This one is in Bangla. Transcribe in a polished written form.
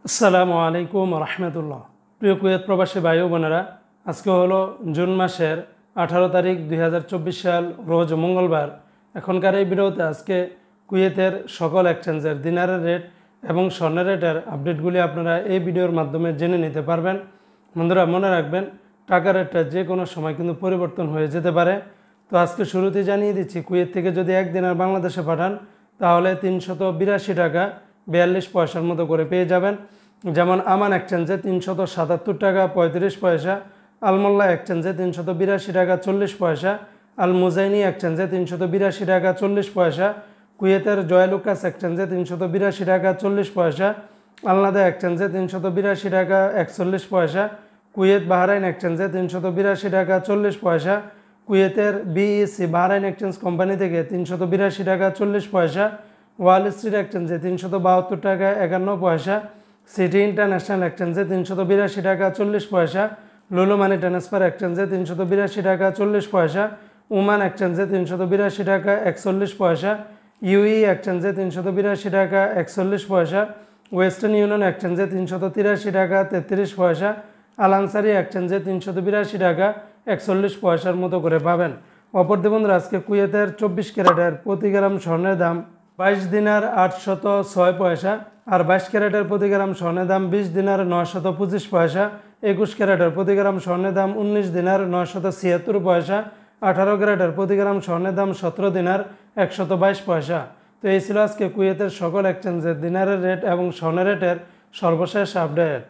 আসসালামু আলাইকুম রহমতুল্লাহ। প্রিয় কুয়েত প্রবাসী ভাই ও বোনেরা, আজকে হলো জুন মাসের 18 তারিখ 2024 সাল, রোজ মঙ্গলবার। এখনকার এই ভিডিওতে আজকে কুয়েতের সকল এক্সচেঞ্জের দিনারের রেট এবং স্বর্ণের রেটের আপডেটগুলি আপনারা এই ভিডিওর মাধ্যমে জেনে নিতে পারবেন। বন্ধুরা, মনে রাখবেন, টাকার রেটটা যে কোনো সময় কিন্তু পরিবর্তন হয়ে যেতে পারে। তো আজকে শুরুতে জানিয়ে দিচ্ছি, কুয়েত থেকে যদি এক দিনার বাংলাদেশে পাঠান তাহলে 382 টাকা 42 পয়সার মতো করে পেয়ে যাবেন। যেমন আমান এক্সচেঞ্জে 377 টাকা 35 পয়সা, আলমোল্লা এক্সচেঞ্জে 382 টাকা 40 পয়সা, আল মুজাইনি এক্সচেঞ্জে 382 টাকা 40 পয়সা, কুয়েতের জয়লুকাস এক্সচেঞ্জে 382 টাকা 40 পয়সা, আলনাদা এক্সচেঞ্জে 382 টাকা 41 পয়সা, কুয়েত বাহরাইন এক্সচেঞ্জে 382 টাকা 40 পয়সা, কুয়েতের বিইসি বাহরাইন এক্সচেঞ্জ কোম্পানি থেকে 382 টাকা 40 পয়সা, ওয়াল স্ট্রিট এক্সচেঞ্জে 372 টাকা 51 পয়সা, সিটি ইন্টারন্যাশনাল এক্সচেঞ্জে 382 টাকা 40 পয়সা, লুলু মানি ট্রান্সফার এক্সচেঞ্জে 382 টাকা 40 পয়সা, ওমান এক্সচেঞ্জে 382 টাকা 41 পয়সা, ইউই এক্সচেঞ্জে 382 টাকা 41 পয়সা, ওয়েস্টার্ন ইউনিয়ন এক্সচেঞ্জে 383 টাকা 33 পয়সা, আল আনসারি এক্সচেঞ্জে 382 টাকা 41 পয়সার মতো করে পাবেন। অপরদি বন্ধুরা, আজকে কুয়েতের 24 ক্যারেটের প্রতি গ্রাম স্বর্ণের দাম 22 দিনার 806 পয়সা, আর 22 ক্যারেটের প্রতি গ্রাম স্বর্ণের দাম 20 দিনার 925 পয়সা, 21 ক্যারেটের প্রতি গ্রাম স্বর্ণের দাম 19 দিনার 976 পয়সা, 18 ক্যারেটের প্রতি গ্রাম স্বর্ণের দাম 17 দিনার 122 পয়সা। তো এই ছিল আজকে কুয়েতের সকল এক্সচেঞ্জের দিনারের রেট এবং স্বর্ণের রেটের সর্বশেষ আপডেট।